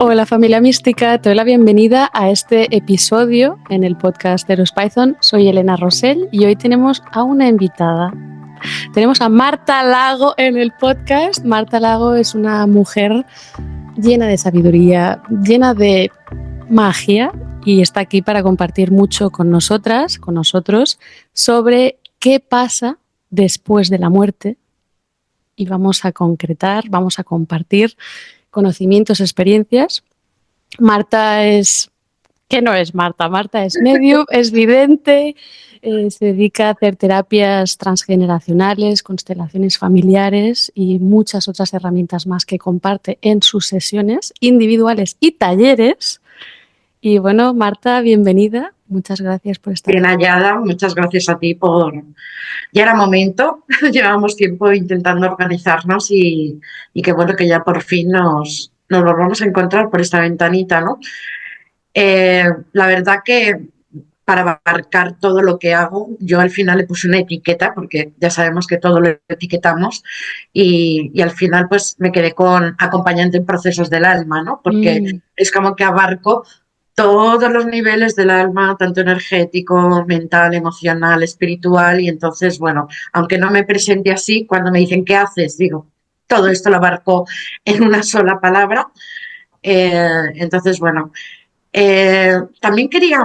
Hola familia mística, te doy la bienvenida a este episodio en el podcast de Eros Python. Soy Elena Rosell y hoy tenemos a una invitada. Tenemos a Marta Lago en el podcast. Marta Lago es una mujer llena de sabiduría, llena de magia y está aquí para compartir mucho con nosotras, con nosotros, sobre qué pasa después de la muerte. Y vamos a concretar, vamos a compartir conocimientos, experiencias. Marta es... ¿Qué no es Marta? Marta es medium, es vidente, se dedica a hacer terapias transgeneracionales, constelaciones familiares y muchas otras herramientas más que comparte en sus sesiones individuales y talleres. Y bueno, Marta, bienvenida. Muchas gracias por estar Bien aquí. hallada, muchas gracias a ti por... Ya era momento, llevábamos tiempo intentando organizarnos y qué bueno que ya por fin nos volvamos a encontrar por esta ventanita, ¿no? La verdad que para abarcar todo lo que hago, yo al final le puse una etiqueta, porque ya sabemos que todo lo etiquetamos, y al final pues me quedé con acompañante en procesos del alma, ¿no? Porque es como que abarco todos los niveles del alma, tanto energético, mental, emocional, espiritual, y entonces, bueno, aunque no me presente así, cuando me dicen, ¿qué haces? Digo, todo esto lo abarco en una sola palabra. Entonces, bueno, también quería,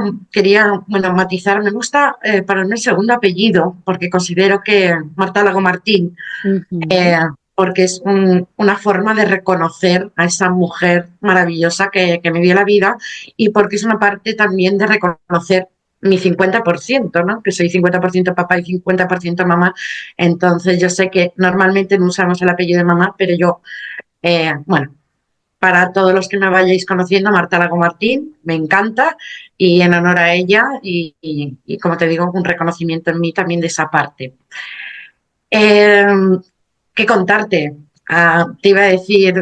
bueno, matizar, me gusta ponerme el segundo apellido, porque considero que Marta Lago Martín, Uh-huh. eh, porque es una forma de reconocer a esa mujer maravillosa que me dio la vida y porque es una parte también de reconocer mi 50%, ¿no? Que soy 50% papá y 50% mamá. Entonces yo sé que normalmente no usamos el apellido de mamá, pero yo, bueno, para todos los que me vayáis conociendo, Marta Lago Martín, me encanta y en honor a ella y como te digo, un reconocimiento en mí también de esa parte. Eh, ¿Qué contarte? Te iba a decir,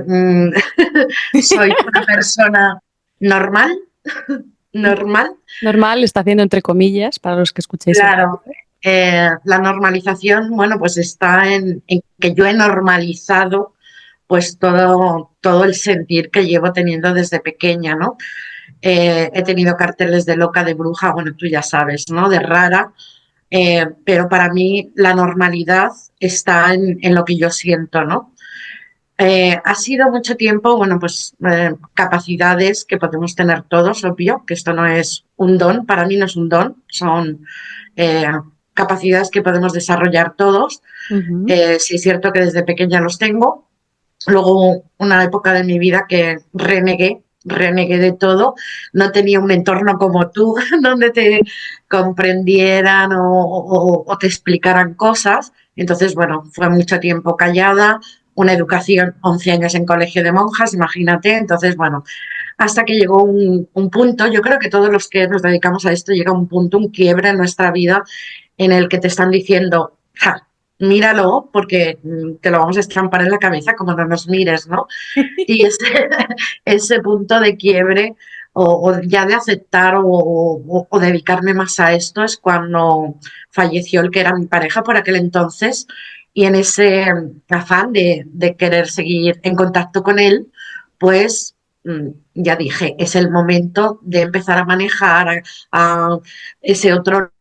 soy una persona normal, normal, Normal, está haciendo entre comillas para los que escuchéis el claro. podcast. La normalización, bueno, pues está en que yo he normalizado pues todo el sentir que llevo teniendo desde pequeña, ¿no? He tenido carteles de loca, de bruja, bueno, tú ya sabes, ¿no? De rara, pero para mí la normalidad está en lo que yo siento, ¿no? Ha sido mucho tiempo, bueno, pues capacidades que podemos tener todos, obvio, que esto no es un don, para mí no es un don, son eh, capacidades que podemos desarrollar todos. Uh-huh. Sí es cierto que desde pequeña los tengo. Luego una época de mi vida que renegué de todo, no tenía un entorno como tú, donde te comprendieran o te explicaran cosas. Entonces, bueno, fue mucho tiempo callada, una educación, 11 años en colegio de monjas, imagínate. Entonces, bueno, hasta que llegó un punto, yo creo que todos los que nos dedicamos a esto llega un punto, un quiebre en nuestra vida en el que te están diciendo, ja, míralo porque te lo vamos a estampar en la cabeza como no nos mires, ¿no? Y ese punto de quiebre o ya de aceptar o dedicarme más a esto es cuando falleció el que era mi pareja por aquel entonces y en ese afán de querer seguir en contacto con él, pues ya dije, es el momento de empezar a manejar a ese otro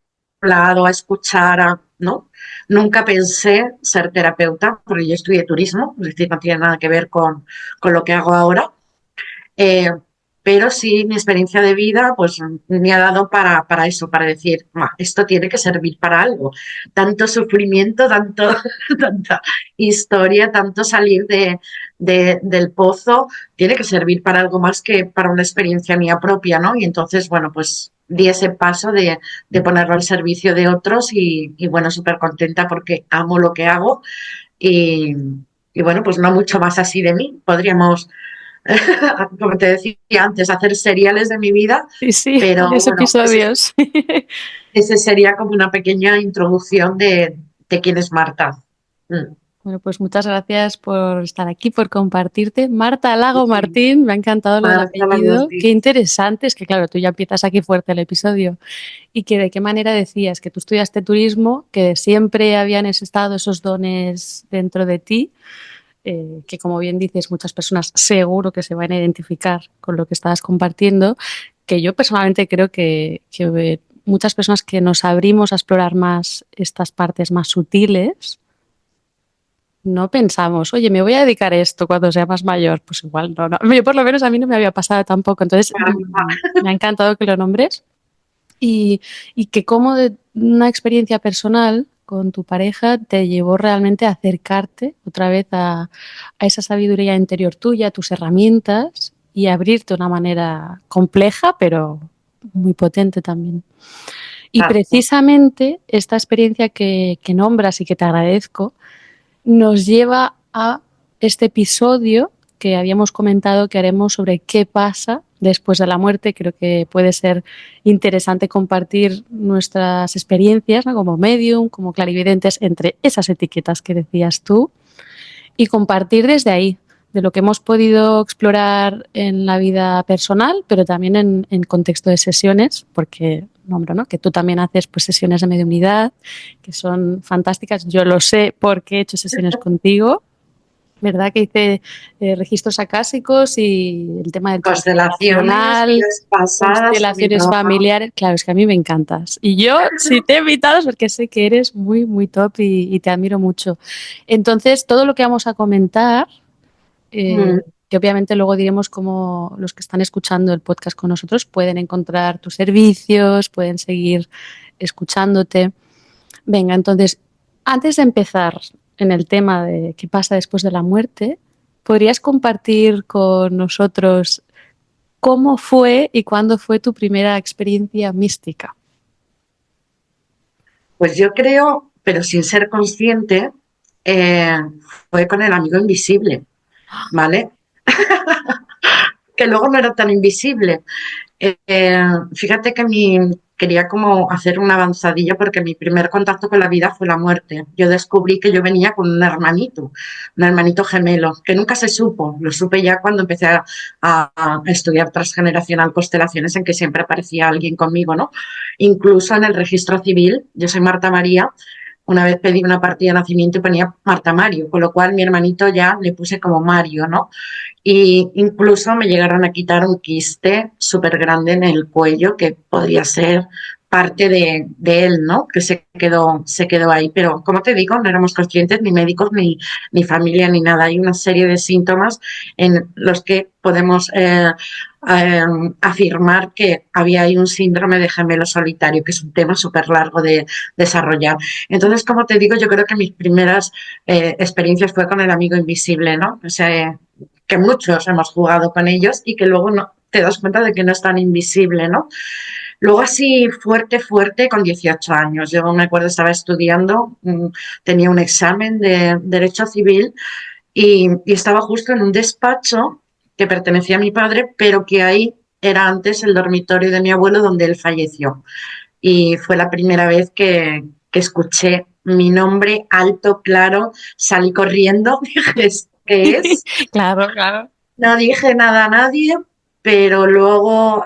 lado, a escuchar, ¿no? Nunca pensé ser terapeuta, porque yo estudié turismo, es decir, no tiene nada que ver con lo que hago ahora. Eh, pero sí, mi experiencia de vida pues me ha dado para eso, para decir, esto tiene que servir para algo. Tanto sufrimiento, tanta historia, tanto salir del pozo, tiene que servir para algo más que para una experiencia mía propia, ¿no? Y entonces, bueno, pues di ese paso de ponerlo al servicio de otros y bueno, súper contenta porque amo lo que hago y, y bueno, pues no mucho más así de mí. Podríamos como te decía antes, hacer seriales de mi vida, Sí, sí, pero varios bueno, episodios. ese sería como una pequeña introducción de quién es Marta. Mm. Bueno, pues muchas gracias por estar aquí, por compartirte. Marta Lago Martín, me ha encantado lo del Marta apellido. Qué Lagosti. interesante, es que claro, tú ya empiezas aquí fuerte el episodio. Y que de qué manera decías que tú estudiaste turismo, que siempre habían estado esos dones dentro de ti que como bien dices, muchas personas seguro que se van a identificar con lo que estabas compartiendo, que yo personalmente creo que muchas personas que nos abrimos a explorar más estas partes más sutiles, no pensamos, oye, me voy a dedicar a esto cuando sea más mayor. Pues igual no, no. Yo por lo menos a mí no me había pasado tampoco. Entonces, me ha encantado que lo nombres y, y que como de una experiencia personal con tu pareja te llevó realmente a acercarte otra vez a esa sabiduría interior tuya, a tus herramientas y abrirte de una manera compleja, pero muy potente también. Y Exacto. precisamente esta experiencia que nombras y que te agradezco nos lleva a este episodio que habíamos comentado que haremos sobre qué pasa después de la muerte. Creo que puede ser interesante compartir nuestras experiencias, ¿no? Como medium, como clarividentes, entre esas etiquetas que decías tú, y compartir desde ahí, de lo que hemos podido explorar en la vida personal, pero también en contexto de sesiones, porque nombro, ¿no? Que tú también haces pues, sesiones de mediunidad, que son fantásticas. Yo lo sé porque he hecho sesiones contigo, ¿verdad? Que hice registros acásicos y el tema del Constelaciones, transgeneracional, vidas pasadas, también constelaciones trabajamos. familiares. Claro, es que a mí me encantas. Y yo, si te he invitado, es porque sé que eres muy, muy top y te admiro mucho. Entonces, todo lo que vamos a comentar, Mm. que obviamente luego diremos cómo los que están escuchando el podcast con nosotros pueden encontrar tus servicios, pueden seguir escuchándote. Venga, entonces, antes de empezar en el tema de qué pasa después de la muerte, ¿podrías compartir con nosotros cómo fue y cuándo fue tu primera experiencia mística? Pues yo creo, pero sin ser consciente, eh, fue con el amigo invisible, ¿vale? Que luego no era tan invisible. Fíjate que quería como hacer una avanzadilla porque mi primer contacto con la vida fue la muerte. Yo descubrí que yo venía con un hermanito gemelo, que nunca se supo. Lo supe ya cuando empecé a estudiar transgeneracional constelaciones, en que siempre aparecía alguien conmigo, ¿no? Incluso en el registro civil, yo soy Marta María. Una vez pedí una partida de nacimiento y ponía Marta Mario, con lo cual mi hermanito ya le puse como Mario, ¿no? Y incluso me llegaron a quitar un quiste súper grande en el cuello que podría ser parte de él, ¿no? Que se quedó ahí. Pero como te digo, no éramos conscientes, ni médicos, ni familia, ni nada. Hay una serie de síntomas en los que podemos eh, afirmar que había ahí un síndrome de gemelo solitario, que es un tema súper largo de desarrollar. Entonces, como te digo, yo creo que mis primeras experiencias fue con el amigo invisible, ¿no? O sea, que muchos hemos jugado con ellos y que luego no, te das cuenta de que no es tan invisible, ¿no? Luego así fuerte, fuerte, con 18 años. Yo me acuerdo, estaba estudiando, tenía un examen de Derecho Civil y estaba justo en un despacho que pertenecía a mi padre, pero que ahí era antes el dormitorio de mi abuelo donde él falleció. Y fue la primera vez que escuché mi nombre alto, claro, salí corriendo, dije, ¿qué es? Claro, claro. No dije nada a nadie, pero luego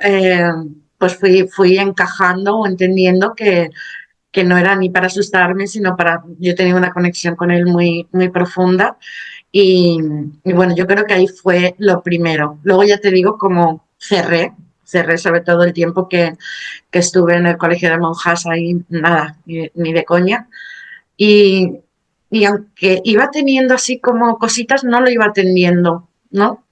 pues fui encajando o entendiendo que no era ni para asustarme, sino para... Yo tenía una conexión con él muy, muy profunda y bueno, yo creo que ahí fue lo primero. Luego ya te digo cómo cerré sobre todo el tiempo que estuve en el colegio de monjas ahí, nada, ni de coña. Y, y aunque iba teniendo así como cositas, no lo iba atendiendo, ¿no?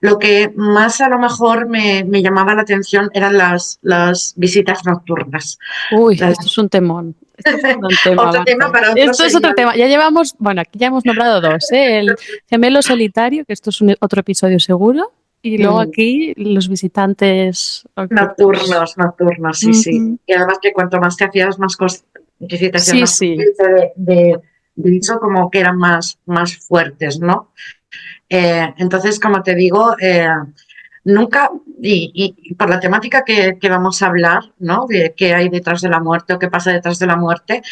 Lo que más a lo mejor me llamaba la atención eran las visitas nocturnas. Uy, Las- esto es un temón. Esto es todo un tema, Otro tema Marta. para otro Esto es otro serial tema. Ya llevamos, bueno, aquí ya hemos nombrado dos, ¿eh? El gemelo solitario, que esto es otro episodio seguro, y luego aquí los visitantes nocturnos. nocturnos, sí, sí. Ujú. Y además que cuanto más te hacías más cosas, que si te hacías Sí, más sí. consciente de eso, como que eran más fuertes, ¿no? Entonces, como te digo, nunca, y por la temática que vamos a hablar, ¿no? De qué hay detrás de la muerte o qué pasa detrás de la muerte,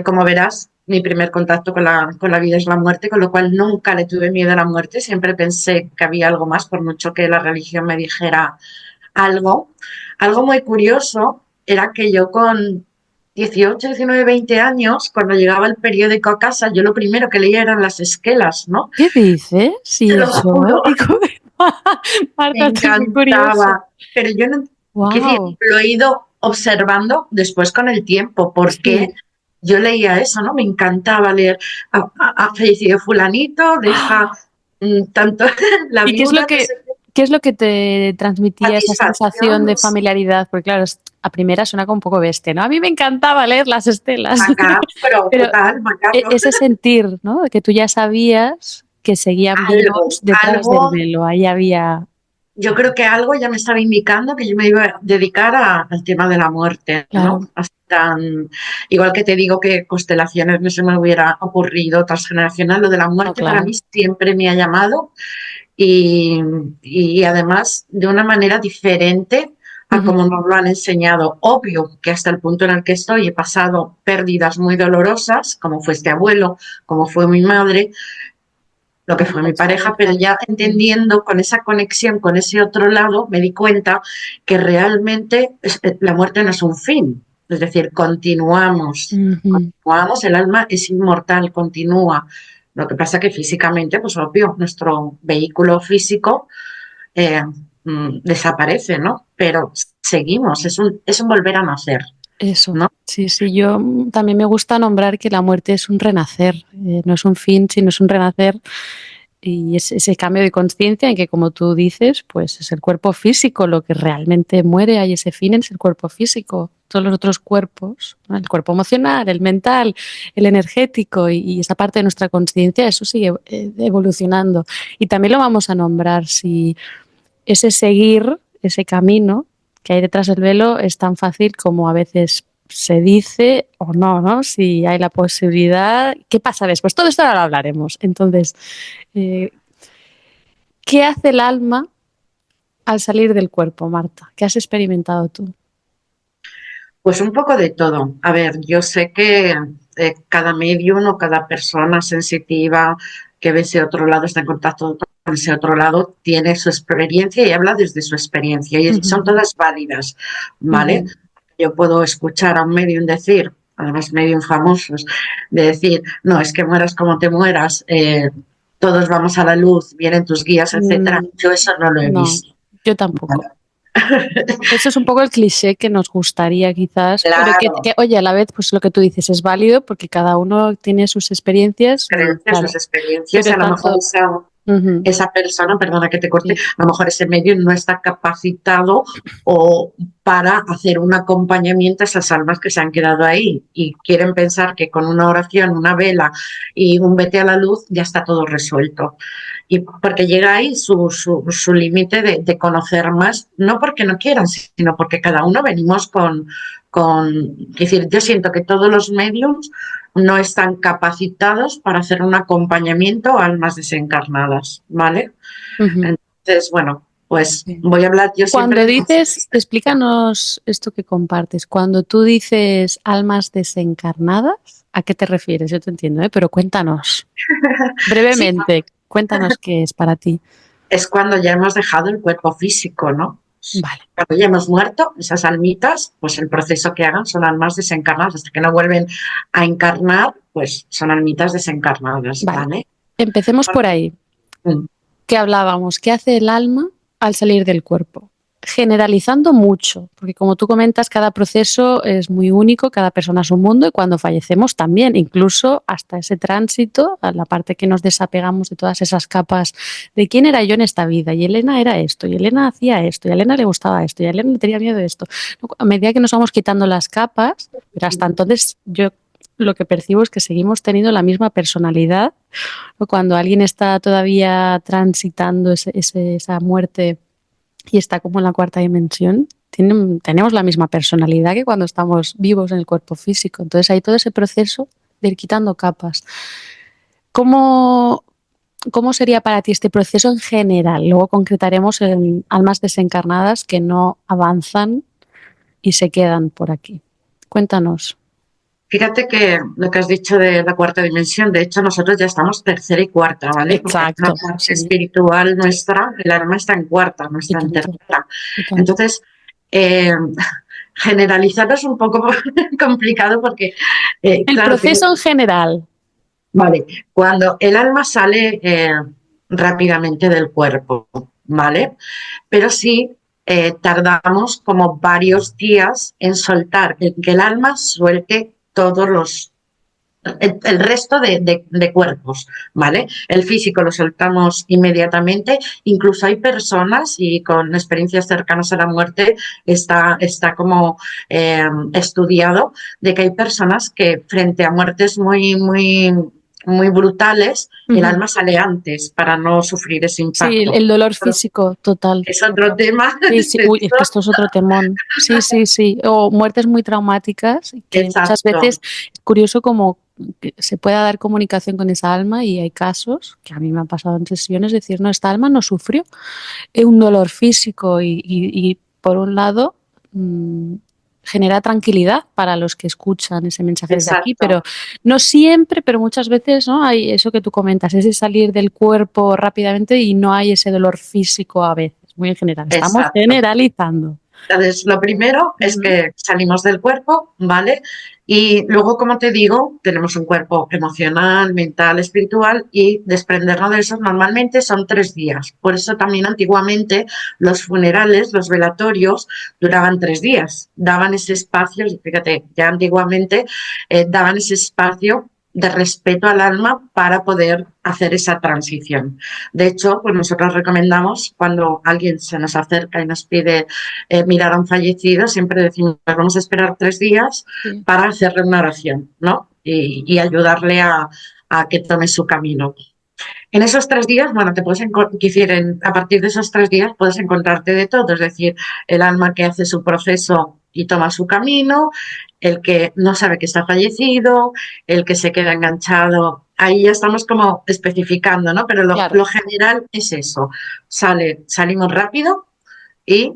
como verás, mi primer contacto con la vida es la muerte, con lo cual nunca le tuve miedo a la muerte, siempre pensé que había algo más, por mucho que la religión me dijera algo. Algo muy curioso era que yo 18, 19, 20 años, cuando llegaba el periódico a casa, yo lo primero que leía eran las esquelas, ¿no? ¿Qué dices? Sí, Te lo eso. juro, me Marta, esto es muy curioso. encantaba. Pero yo no, quiero decir, Wow. lo he ido observando después con el tiempo, porque Sí. yo leía eso, ¿no? Me encantaba leer, ha fallecido fulanito, deja tanto la ¿Y viuda, no sé qué, qué es lo que te transmitía esa satisfacción, sensación no de sé, familiaridad? Porque claro, a primera suena como un poco bestia, ¿no? A mí me encantaba leer las estelas, macabro, pero total, macabro. ese sentir, ¿no? De que tú ya sabías que seguían vivos detrás Algo, del velo, ahí había... yo creo que algo ya me estaba indicando que yo me iba a dedicar al tema de la muerte, ¿no? Claro, Así tan, igual que te digo que constelaciones no se me hubiera ocurrido transgeneracional, lo de la no, muerte para mí claro. siempre me ha llamado y además de una manera diferente a Ujú. como nos lo han enseñado. Obvio que hasta el punto en el que estoy he pasado pérdidas muy dolorosas, como fue este abuelo, como fue mi madre, lo que Como fue mi mucha pareja, pero hija. ya entendiendo con esa conexión con ese otro lado, me di cuenta que realmente la muerte no es un fin, es decir, Ujú. continuamos, el alma es inmortal, continúa. Lo que pasa que físicamente, pues obvio, nuestro vehículo físico eh, desaparece, ¿no? Pero seguimos, es un volver a nacer, Eso. ¿no? Sí, sí, yo también me gusta nombrar que la muerte es un renacer, no es un fin, sino es un renacer. Y es ese cambio de conciencia en que, como tú dices, pues es el cuerpo físico lo que realmente muere, hay ese fin, es el cuerpo físico. Todos los otros cuerpos, ¿no? El cuerpo emocional, el mental, el energético y esa parte de nuestra conciencia, eso sigue evolucionando. Y también lo vamos a nombrar si ese seguir, ese camino que hay detrás del velo es tan fácil como a veces se dice o no, ¿no? Si hay la posibilidad, ¿qué pasa después? Todo esto ahora lo hablaremos. Entonces, eh, ¿qué hace el alma al salir del cuerpo, Marta? ¿Qué has experimentado tú? Pues un poco de todo. A ver, yo sé que cada medium o cada persona sensitiva que ve ese otro lado, está en contacto con ese otro lado, tiene su experiencia y habla desde su experiencia y son Ujú, todas válidas, ¿vale? ujú. Yo puedo escuchar a un medium decir, además medium famosos, de decir, no, es que mueras como te mueras, todos vamos a la luz, vienen tus guías, etcétera. Mm, Yo eso no lo he no, visto. yo ¿Vale? tampoco. Eso es un poco el cliché que nos gustaría quizás, pero Claro, oye, a la vez, pues lo que tú dices es válido porque cada uno tiene sus experiencias y creencias, sus claro, experiencias, y pero a lo mejor tanto... Ujú, esa persona, perdona que te corte, sí. a lo mejor ese medio no está capacitado o para hacer un acompañamiento a esas almas que se han quedado ahí y quieren pensar que con una oración, una vela y un vete a la luz ya está todo resuelto. Y porque llega ahí su límite de conocer más, no porque no quieran, sino porque cada uno venimos es decir, yo siento que todos los medios no están capacitados para hacer un acompañamiento a almas desencarnadas, ¿vale? Ujú, Entonces, bueno, pues sí. voy a hablar yo siempre Cuando de mi dices, experiencia. explícanos esto que compartes. Cuando tú dices almas desencarnadas, ¿a qué te refieres? Yo te entiendo, ¿eh? Pero cuéntanos Sí, brevemente, cuéntanos qué es para ti. es cuando ya hemos dejado el cuerpo físico, ¿no? Vale, Cuando ya hemos muerto, esas almitas, pues el proceso que hagan son almas desencarnadas. Hasta que no vuelven a encarnar, pues son almitas desencarnadas, vale. ¿vale? Empecemos por ahí. Mm. ¿Qué hablábamos? ¿Qué hace el alma al salir del cuerpo? Generalizando mucho, porque como tú comentas, cada proceso es muy único, cada persona es un mundo y cuando fallecemos también, incluso hasta ese tránsito, a la parte que nos desapegamos de todas esas capas de quién era yo en esta vida, y Elena era esto, y Elena hacía esto, y a Elena le gustaba esto, y a Elena le tenía miedo de esto. A medida que nos vamos quitando las capas, pero hasta entonces yo lo que percibo es que seguimos teniendo la misma personalidad o cuando alguien está todavía transitando esa muerte y está como en la cuarta dimensión, tenemos la misma personalidad que cuando estamos vivos en el cuerpo físico. Entonces hay todo ese proceso de ir quitando capas. ¿Cómo, cómo sería para ti este proceso en general? Luego concretaremos en almas desencarnadas que no avanzan y se quedan por aquí. Cuéntanos. Fíjate que lo que has dicho de la cuarta dimensión, de hecho nosotros ya estamos tercera y cuarta, ¿vale? Porque la Exacto, parte sí, espiritual nuestra, el alma está en cuarta, no y está en tanto, tercera. y tanto. Entonces, eh, generalizar es un poco complicado porque, El claro, proceso en general. vale, cuando el alma sale rápidamente del cuerpo, ¿vale? Pero sí tardamos como varios días en soltar, en que el alma suelte todos el resto de cuerpos, ¿vale? El físico lo soltamos inmediatamente, incluso hay personas y con experiencias cercanas a la muerte está como estudiado de que hay personas que frente a muertes muy brutales, el Ujú. alma sale antes para no sufrir ese Sí, impacto. el dolor Pero físico, total, es otro total. tema Sí, sí, uy, es que extenso. esto es otro temón. Sí, sí, sí. O muertes muy traumáticas, que muchas Exacto, veces es curioso como que se pueda dar comunicación con esa alma y hay casos que a mí me han pasado en sesiones, decir, no, esta alma no sufrió un dolor físico y por un lado mm, genera tranquilidad para los que escuchan ese mensaje desde aquí, exacto, pero no siempre, pero muchas veces, ¿no? Hay eso que tú comentas, ese salir del cuerpo rápidamente y no hay ese dolor físico a veces, muy en general. Estamos exacto. generalizando. Entonces, lo primero es Ujú. que salimos del cuerpo, ¿vale? Y luego, como te digo, tenemos un cuerpo emocional, mental, espiritual y desprendernos de eso normalmente son 3 días. Por eso también antiguamente los funerales, los velatorios, duraban 3 días. Daban ese espacio, fíjate, ya antiguamente daban ese espacio de respeto al alma para poder hacer esa transición. De hecho, pues nosotros recomendamos cuando alguien se nos acerca y nos pide mirar a un fallecido, siempre decimos, vamos a esperar 3 días Sí, para hacerle una oración, ¿no? Y ayudarle a que tome su camino. En esos 3 días, bueno, te puedes a partir de esos 3 días puedes encontrarte de todo, es decir, el alma que hace su proceso y toma su camino, el que no sabe que está fallecido, el que se queda enganchado. Ahí ya estamos como especificando, ¿no? Pero claro. lo general es eso. Salimos rápido y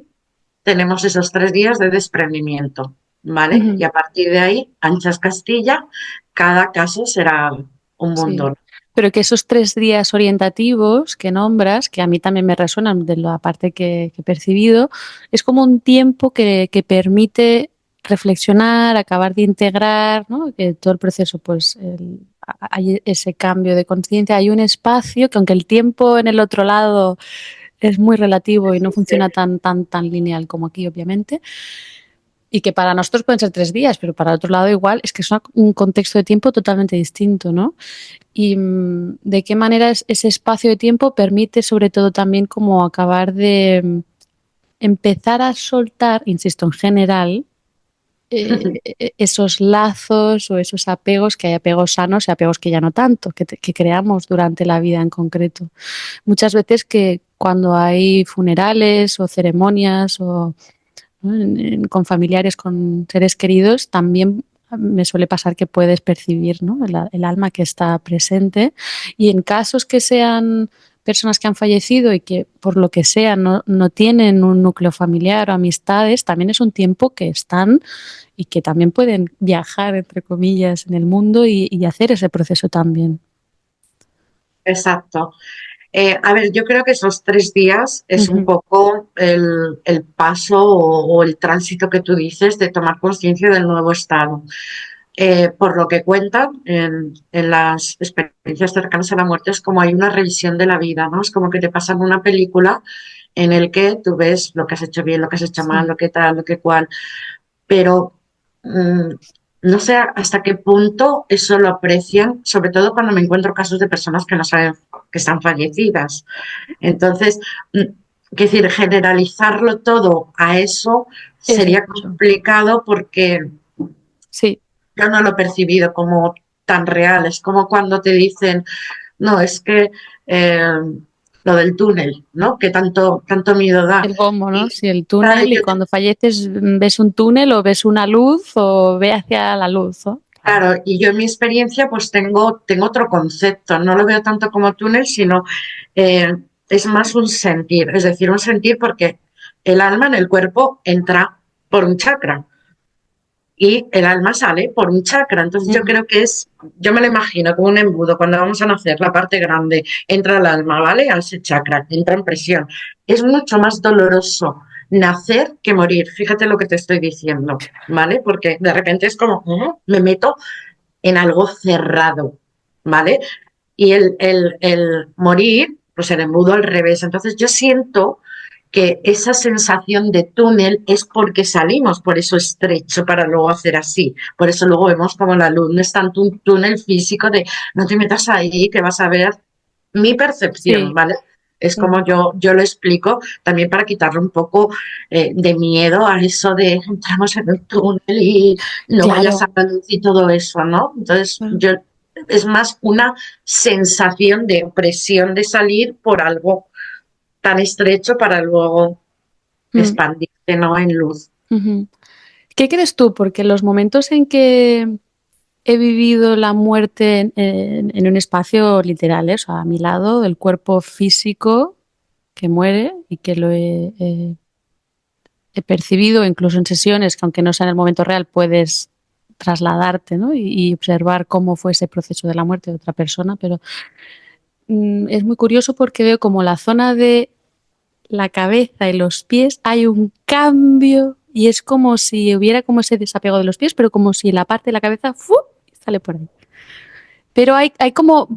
tenemos esos 3 días de desprendimiento, ¿vale? Y Ujú. a partir de ahí, anchas Castilla, cada caso será un Sí. mundo. Pero que esos 3 días orientativos que nombras, que a mí también me resuenan de la parte que he percibido, es como un tiempo que permite reflexionar, acabar de integrar, ¿no? Que todo el proceso, pues hay ese cambio de conciencia, hay un espacio que aunque el tiempo en el otro lado es muy relativo y no funciona tan lineal como aquí, obviamente, y que para nosotros pueden ser 3 días, pero para el otro lado igual, es que es un contexto de tiempo totalmente distinto, ¿no? Y de qué manera ese espacio de tiempo permite sobre todo también como acabar de empezar a soltar, insisto, en general, esos lazos o esos apegos, que hay apegos sanos y apegos que ya no tanto, que creamos durante la vida en concreto. Muchas veces que cuando hay funerales o ceremonias o ¿no? Con familiares, con seres queridos, también me suele pasar que puedes percibir, ¿no? El alma que está presente y en casos que sean personas que han fallecido y que por lo que sea no tienen un núcleo familiar o amistades, también es un tiempo que están y que también pueden viajar, entre comillas, en el mundo y hacer ese proceso también. Exacto. A ver, yo creo que esos 3 días es un Ujú. poco el paso o el tránsito que tú dices de tomar conciencia del nuevo estado. Por lo que cuentan en las experiencias cercanas a la muerte, es como hay una revisión de la vida, ¿no? Es como que te pasan una película en el que tú ves lo que has hecho bien, lo que has hecho mal, Sí, lo que tal, lo que cual, pero mm, no sé hasta qué punto eso lo aprecian, sobre todo cuando me encuentro casos de personas que no saben que están fallecidas. Entonces, quiero decir, generalizarlo todo a eso es sería mucho. complicado porque Sí, yo no lo he percibido como tan real. Es como cuando te dicen, no, es que eh, lo del túnel, ¿no? Que tanto miedo da. el bombo, ¿no? Y Sí, el claro, túnel y cuando falleces ves un túnel o ves una luz o ve hacia la luz, ¿no? Claro. claro, y yo en mi experiencia pues tengo otro concepto. No lo veo tanto como túnel, sino eh, es más un sentir. Es decir, un sentir porque el alma en el cuerpo entra por un chakra. Y el alma sale por un chakra. Entonces yo Ujú. creo que yo me lo imagino como un embudo, cuando vamos a nacer, la parte grande, entra el alma, ¿vale? A ese chakra, entra en presión. Es mucho más doloroso nacer que morir. Fíjate lo que te estoy diciendo, ¿vale? Porque de repente es como, me meto en algo cerrado, ¿vale? Y el morir, pues el embudo al revés. Entonces yo siento que esa sensación de túnel es porque salimos por eso estrecho para luego hacer así. Por eso luego vemos como la luz no es tanto un túnel físico de no te metas ahí que vas a ver mi percepción, Sí. ¿vale? Es como yo lo explico también para quitarle un poco de miedo a eso de entramos en el túnel y luego ya Claro. sale la luz y todo eso, ¿no? Entonces Claro. yo es más una sensación de opresión de salir por algo tan estrecho para luego Mm, expandirse, ¿no? En luz. ujú. ¿Qué crees tú? Porque los momentos en que he vivido la muerte en un espacio literal, ¿eh? O sea, a mi lado, el cuerpo físico que muere y que he percibido, incluso en sesiones, que aunque no sea en el momento real, puedes trasladarte, ¿no? Y observar cómo fue ese proceso de la muerte de otra persona, pero es muy curioso porque veo como la zona de la cabeza y los pies hay un cambio y es como si hubiera como ese desapego de los pies, pero como si la parte de la cabeza ¡fu! Sale por ahí. Pero hay como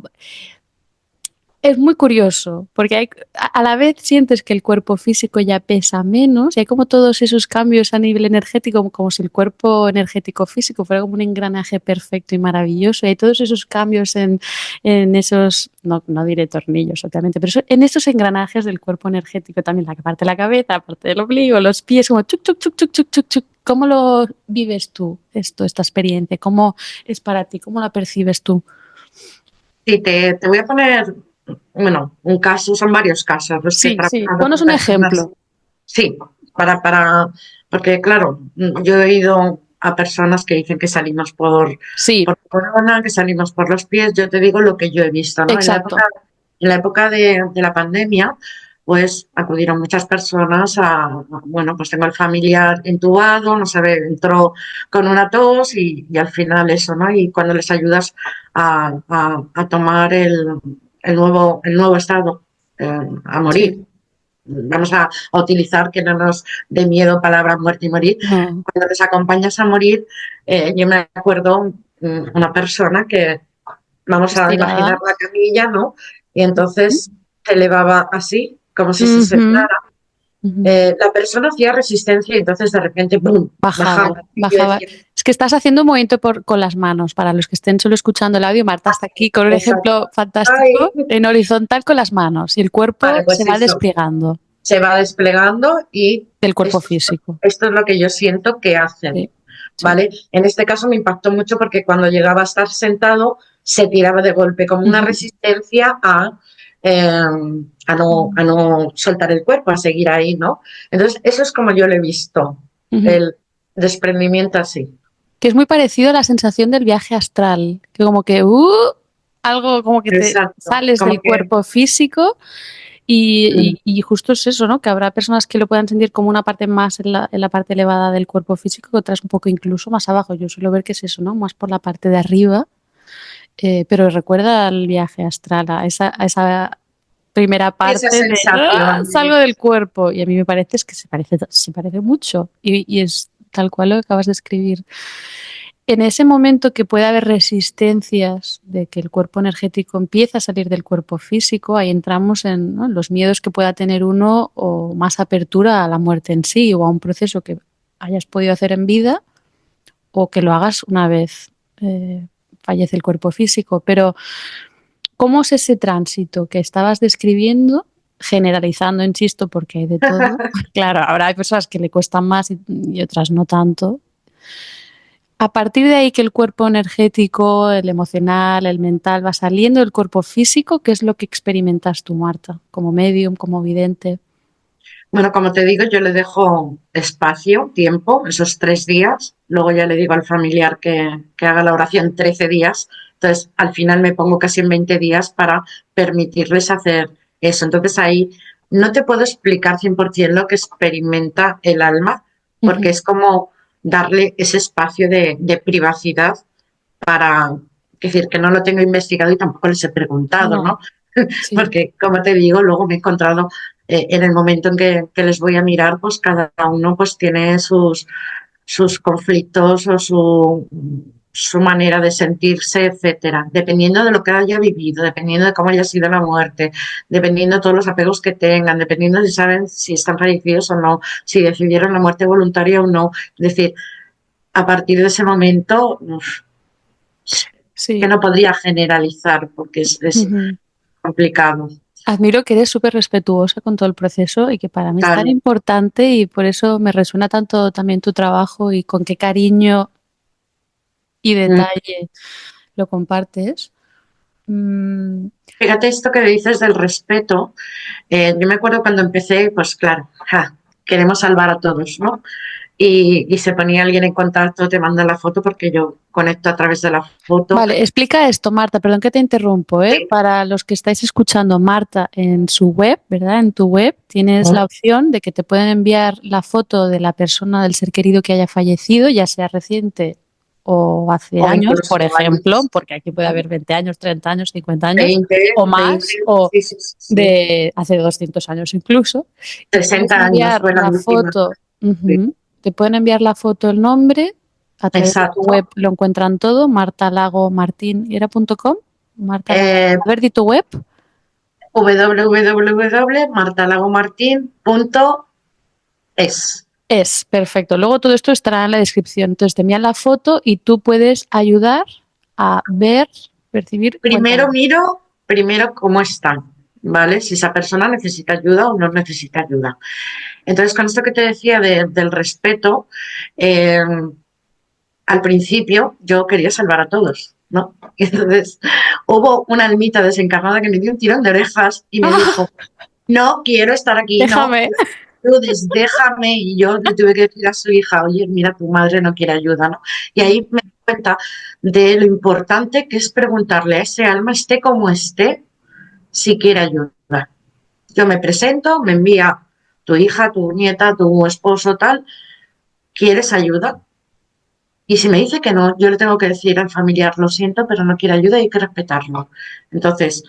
es muy curioso, porque a la vez sientes que el cuerpo físico ya pesa menos y hay como todos esos cambios a nivel energético, como si el cuerpo energético físico fuera como un engranaje perfecto y maravilloso. Y hay todos esos cambios en esos, no diré tornillos, obviamente, pero en esos engranajes del cuerpo energético también, la parte de la cabeza, la parte del ombligo, los pies, como chuc, chuc, chuc, chuc, chuc, chuc, chuc. ¿Cómo lo vives tú, esta experiencia? ¿Cómo es para ti? ¿Cómo la percibes tú? Sí, te voy a poner, bueno, un caso, son varios casos los que he Sí, sí. trabajado Ponos con un personas. ejemplo. Sí, porque claro, yo he ido a personas que dicen que salimos Sí, por corona, que salimos por los pies. Yo te digo lo que yo he visto, ¿no? exacto. En la época de la pandemia, pues acudieron muchas personas bueno, pues tengo el familiar entubado, no sabe, entró con una tos y al final eso, ¿no? Y cuando les ayudas a tomar el nuevo estado, a morir, Sí, vamos a utilizar que no nos dé miedo palabra muerte y morir. no, Cuando les acompañas a morir, yo me acuerdo una persona que, vamos a imaginar estirada. la camilla, ¿no? Y entonces se elevaba así, como si se Ujú, sentara. ujú. La persona hacía resistencia y entonces de repente, ¡bum!, Bajaba, bajaba. Y yo bajaba. decía, Es que estás haciendo un movimiento con las manos. Para los que estén solo escuchando el audio, Marta está aquí con un ejemplo exacto. Ay, fantástico en horizontal con las manos y el vale, cuerpo se pues va eso. desplegando Se va desplegando y del cuerpo físico. esto es lo que yo siento que hacen, Sí, sí. ¿vale? En este caso me impactó mucho porque cuando llegaba a estar sentado se tiraba de golpe como una Ujú, resistencia eh, a no soltar el cuerpo, a seguir ahí, ¿no? Entonces, eso es como yo lo he visto, ujú. el desprendimiento así. Que es muy parecido a la sensación del viaje astral, que como que algo como que te Exacto, sales como del que cuerpo físico. mm, Y justo es eso, ¿no? Que habrá personas que lo puedan sentir como una parte más en la parte elevada del cuerpo físico, que otras un poco incluso más abajo. Yo suelo ver que es eso, ¿no? Más por la parte de arriba, pero recuerda al viaje astral, a esa primera esa parte de sensación salgo del cuerpo. Y a mí me parece es que se parece mucho. Y es tal cual lo que acabas de escribir. En ese momento que puede haber resistencias de que el cuerpo energético empieza a salir del cuerpo físico, ahí entramos en, ¿no?, los miedos que pueda tener uno o más apertura a la muerte en sí o a un proceso que hayas podido hacer en vida o que lo hagas una vez fallece el cuerpo físico. Pero, ¿cómo es ese tránsito que estabas describiendo? Generalizando, insisto, porque hay de todo. Claro, ahora hay personas que le cuestan más y otras no tanto. A partir de ahí que el cuerpo energético, el emocional, el mental va saliendo del cuerpo físico, ¿qué es lo que experimentas tú, Marta? Como medium, como vidente. Bueno, como te digo, yo le dejo espacio, tiempo, esos 3 días. Luego ya le digo al familiar que haga la oración 13 días. Entonces, al final me pongo casi en 20 días para permitirles hacer eso. Entonces, ahí no te puedo explicar 100% lo que experimenta el alma, porque Ujú. es como darle ese espacio de privacidad para, es decir, que no lo tengo investigado y tampoco les he preguntado, No, ¿no? sí. Porque, como te digo, luego me he encontrado en el momento en que les voy a mirar, pues cada uno pues tiene sus conflictos o su manera de sentirse, etcétera, dependiendo de lo que haya vivido, dependiendo de cómo haya sido la muerte, dependiendo de todos los apegos que tengan, dependiendo de si saben si están fallecidos o no, si decidieron la muerte voluntaria o no. Es decir, a partir de ese momento, que Sí. no podría generalizar porque es Ujú. complicado. Admiro que eres súper respetuosa con todo el proceso y que para mí es tan Tal, importante y por eso me resuena tanto también tu trabajo y con qué cariño y detalle lo compartes. Mm, Fíjate esto que dices del respeto. Yo me acuerdo cuando empecé, pues claro, queremos salvar a todos, ¿no? Y se ponía alguien en contacto, te manda la foto porque yo conecto a través de la foto. vale, explica esto, Marta, perdón que te interrumpo, ¿eh? Sí. Para los que estáis escuchando, Marta, en su web, ¿verdad? En tu web tienes la opción de que te pueden enviar la foto de la persona, del ser querido que haya fallecido, ya sea reciente o hace O años, incluso por ejemplo, años, porque aquí puede ¿no? haber 20 años, 30 años, 50 años 20, o 20, más, o sí, sí, sí, sí. de hace 200 años incluso, y puedes 60 años enviar fue la la última. foto, Sí. te pueden enviar la foto, el nombre, a través de tu web Exacto. lo encuentran todo, martalagomartin.com, Marta Lago. Eh, A ver, di tu web. www.martalagomartin.es. Es perfecto. Luego todo esto estará en la descripción. Entonces te envían la foto y tú puedes ayudar a ver, percibir. Primero Cuéntame. miro, primero cómo están, ¿vale? Si esa persona necesita ayuda o no necesita ayuda. Entonces, con esto que te decía del respeto, eh, al principio yo quería salvar a todos, ¿no? Y entonces hubo una almita desencarnada que me dio un tirón de orejas y me dijo, no quiero estar aquí, no, Déjame. tú déjame. Y yo le tuve que decir a su hija, oye, mira, tu madre no quiere ayuda, ¿no? Y ahí me di cuenta de lo importante que es preguntarle a ese alma, esté como esté, si quiere ayuda. Yo me presento, me envía tu hija, tu nieta, tu esposo, tal, ¿quieres ayuda? Y si me dice que no, yo le tengo que decir al familiar, lo siento, pero no quiere ayuda y hay que respetarlo. Entonces,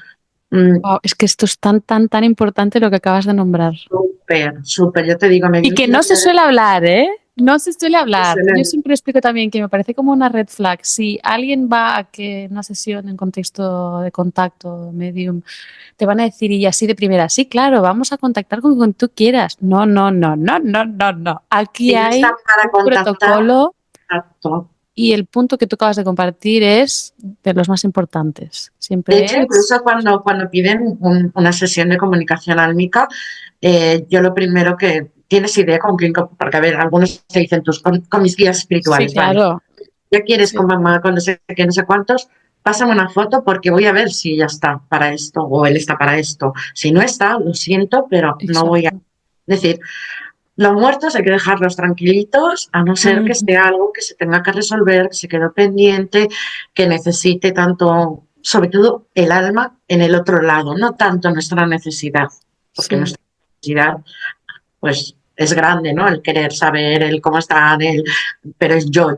Wow, es que esto es tan, tan, tan importante lo que acabas de nombrar. súper, súper, yo te digo, me Y dio un que tirón no de se suele orejas hablar, ¿eh? No se suele hablar. Yo excelente. siempre explico también que me parece como una red flag. Si alguien va a que una sesión en contexto de contacto, medium, te van a decir y así de primera, sí, claro, vamos a contactar con quien tú quieras. No, no, no, no, no, no, no. Aquí Si no están hay para un contactar, protocolo exacto. y el punto que tú acabas de compartir es de los más importantes. De Siempre hecho, es. incluso cuando piden una sesión de comunicación álmica, yo lo primero que tienes idea con quién, porque a ver, algunos te dicen con mis guías Sí, espirituales, vale. claro. Ya quieres Sí, con mamá, con no sé qué, no sé cuántos, pásame una foto porque voy a ver si ella está para esto o él está para esto. Si no está, lo siento, pero no voy a exacto. decir, los muertos hay que dejarlos tranquilitos, a no ser que Ujú. sea algo que se tenga que resolver, que se quedó pendiente, que necesite tanto, sobre todo el alma en el otro lado, no tanto nuestra necesidad, porque Sí. nuestra necesidad, pues, es grande, ¿no? El querer saber, el cómo están, pero es yo,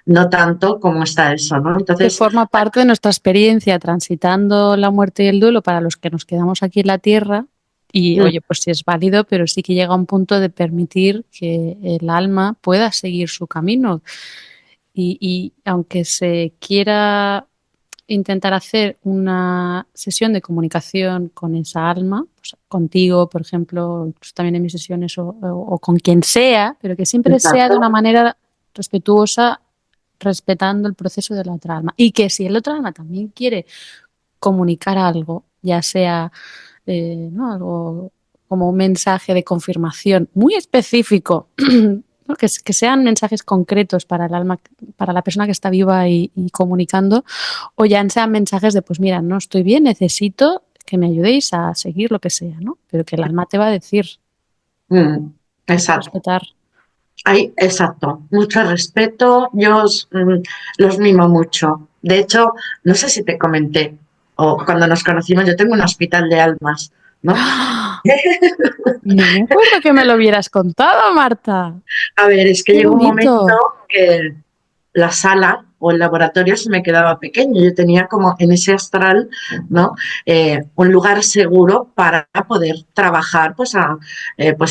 no tanto como está eso, ¿no? Que Entonces, forma parte de nuestra experiencia transitando la muerte y el duelo para los que nos quedamos aquí en la Tierra. Y mm, oye, pues sí es válido, pero sí que llega un punto de permitir que el alma pueda seguir su camino. Y aunque se quiera intentar hacer una sesión de comunicación con esa alma, pues contigo, por ejemplo, incluso también en mis sesiones o con quien sea, pero que siempre sea de exacto. una manera respetuosa, respetando el proceso de la otra alma. Y que si el otro alma también quiere comunicar algo, ya sea ¿no? algo como un mensaje de confirmación muy específico, ¿no? Que sean mensajes concretos para el alma, para la persona que está viva y comunicando, o ya sean mensajes de, pues mira, no estoy bien, necesito que me ayudéis a seguir lo que sea, ¿no? Pero que el alma te va a decir, Mm, hay que exacto. respetar. Hay, exacto, mucho respeto, yo los mimo mucho. De hecho, no sé si te comenté, o cuando nos conocimos, yo tengo un hospital de almas, ¿no? ¡Ah! No me acuerdo que me lo hubieras contado, Marta. A ver, es que Qué llegó un momento bonito. que la sala o el laboratorio se me quedaba pequeño. Yo tenía como en ese astral, ¿no? Un lugar seguro para poder trabajar pues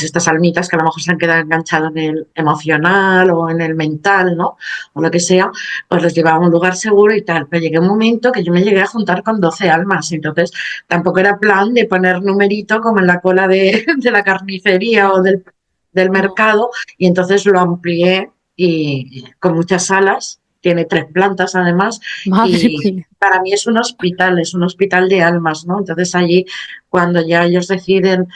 estas almitas que a lo mejor se han quedado enganchadas en el emocional o en el mental, ¿no? O lo que sea, pues los llevaba a un lugar seguro y tal. Pero llegué un momento que yo me llegué a juntar con 12 almas, entonces tampoco era plan de poner numerito como en la cola de la carnicería o del No, mercado, y entonces lo amplié y con muchas salas, tiene 3 plantas además, madre y mía. para mí es un hospital de almas, ¿no? Entonces allí, cuando ya ellos deciden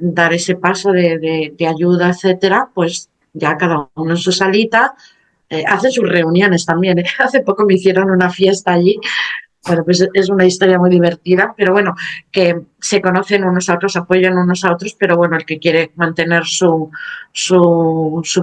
dar ese paso de ayuda, etcétera, pues ya cada uno en su salita, hace sus reuniones también, ¿eh? Hace poco me hicieron una fiesta allí. Bueno, pues es una historia muy divertida, pero bueno, que se conocen unos a otros, apoyan unos a otros, pero bueno, el que quiere mantener su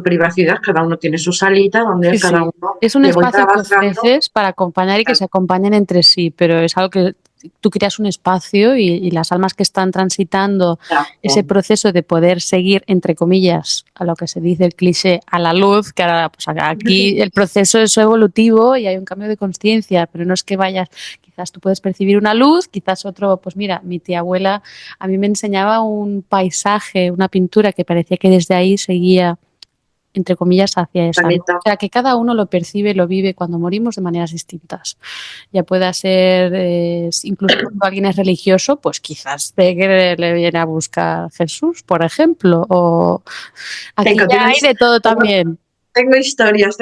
privacidad, cada uno tiene su salita donde Sí, cada sí. uno Es un le voy espacio que trabajando. ofreces para acompañar y que se acompañen entre sí, pero es algo que tú creas un espacio y las almas que están transitando ese Exacto, proceso de poder seguir, entre comillas, a lo que se dice el cliché, a la luz, que ahora, pues aquí el proceso es evolutivo y hay un cambio de conciencia, pero no es que vayas, quizás tú puedes percibir una luz, quizás otro, pues mira, mi tía abuela a mí me enseñaba un paisaje, una pintura que parecía que desde ahí seguía entre comillas, hacia esa luz. O bonito. sea, que cada uno lo percibe, lo vive cuando morimos de maneras distintas. Ya pueda ser, incluso cuando alguien es religioso, pues quizás le viene a buscar Jesús, por ejemplo, o aquí Tengo, ya tengo, hay de todo también. tengo historias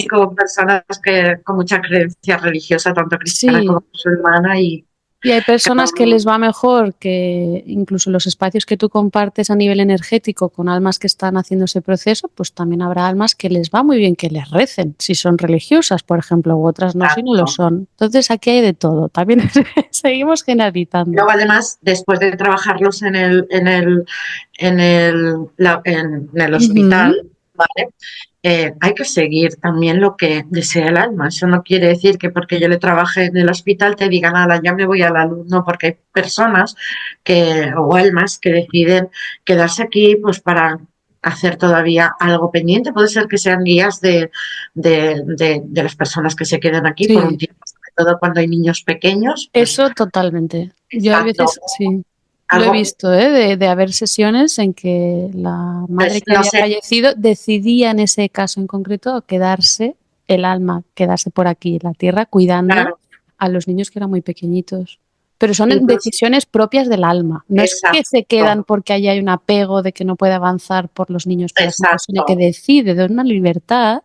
Sí, con personas que con mucha creencia religiosa, tanto cristiana como sí. musulmana, y Y hay cada personas que uno. les va mejor que incluso los espacios que tú compartes a nivel energético con almas que están haciendo ese proceso, pues también habrá almas que les va muy bien que les recen, si son religiosas, por ejemplo, u otras no, si no lo Exacto. son. Entonces aquí hay de todo. También seguimos generalizando. Luego, además, después de trabajarlos en el hospital, Ujú. ¿vale? Hay que seguir también lo que desea el alma. Eso no quiere decir que porque yo le trabaje en el hospital te digan, nada, ya me voy a la luz. No, porque hay personas o almas que deciden quedarse aquí pues para hacer todavía algo pendiente. Puede ser que sean guías de las personas que se quedan aquí por un Sí, tiempo, sobre todo cuando hay niños pequeños, pues eso totalmente. Yo hay exacto. veces, sí, lo he Algo, visto, de haber sesiones en que la madre pues que no había sé, fallecido decidía en ese caso en concreto quedarse, el alma, quedarse por aquí en la tierra cuidando claro, a los niños que eran muy pequeñitos. Pero son incluso, decisiones propias del alma. No es que se quedan exacto, porque allí hay un apego de que no puede avanzar por los niños, por ejemplo, sino que exacto. decide de una libertad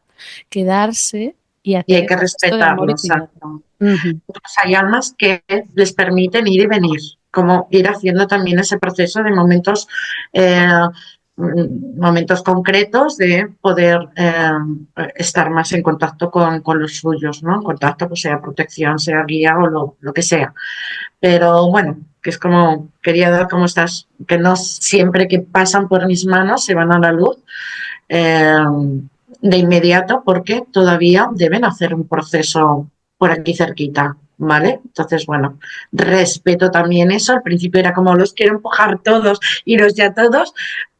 quedarse y Y hacer hay ese que gesto de amor respetarlo, y cuidado. exacto. Ujú. Pues hay almas que les permiten ir y venir, como ir haciendo también ese proceso de eh, momentos concretos de poder estar más en contacto con los suyos, ¿no? En contacto, pues sea protección, sea guía o lo que sea. Pero bueno, que es como, quería dar como estas, que no siempre que pasan por mis manos se van a la luz eh, de inmediato, porque todavía deben hacer un proceso por aquí cerquita, ¿vale? Entonces, bueno, respeto también eso. Al principio era como los quiero empujar todos, iros ya todos,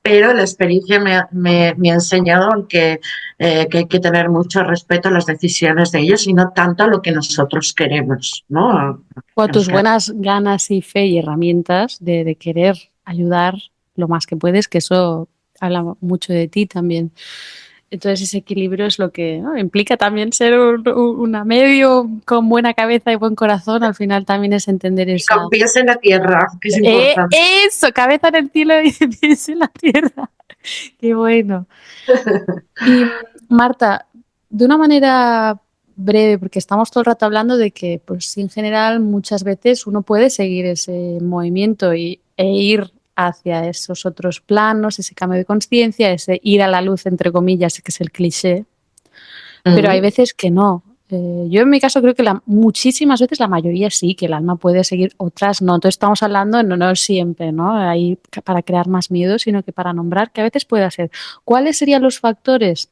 pero la experiencia me ha enseñado que hay que tener mucho respeto a las decisiones de ellos y no tanto a lo que nosotros queremos, ¿no? O a Que nos tus queda. buenas ganas y fe y herramientas de querer ayudar lo más que puedes, que eso habla mucho de ti también. Entonces ese equilibrio es lo que, ¿no?, implica también ser una medio con buena cabeza y buen corazón. Al final también es entender Y con esa... pies en la tierra, que es importante. Eso, cabeza en el cielo y pies en la tierra. Qué bueno. Y Marta, de una manera breve, porque estamos todo el rato hablando de que, pues, en general, muchas veces uno puede seguir ese movimiento e ir hacia esos otros planos, ese cambio de conciencia, ese ir a la luz, entre comillas, que es el cliché, pero hay Mm. veces que no. Yo en mi caso creo que muchísimas veces la mayoría sí, que el alma puede seguir, otras no. Entonces estamos hablando, no, no siempre, ¿no? Ahí para crear más miedo, sino que para nombrar que a veces puede ser. ¿Cuáles serían los factores,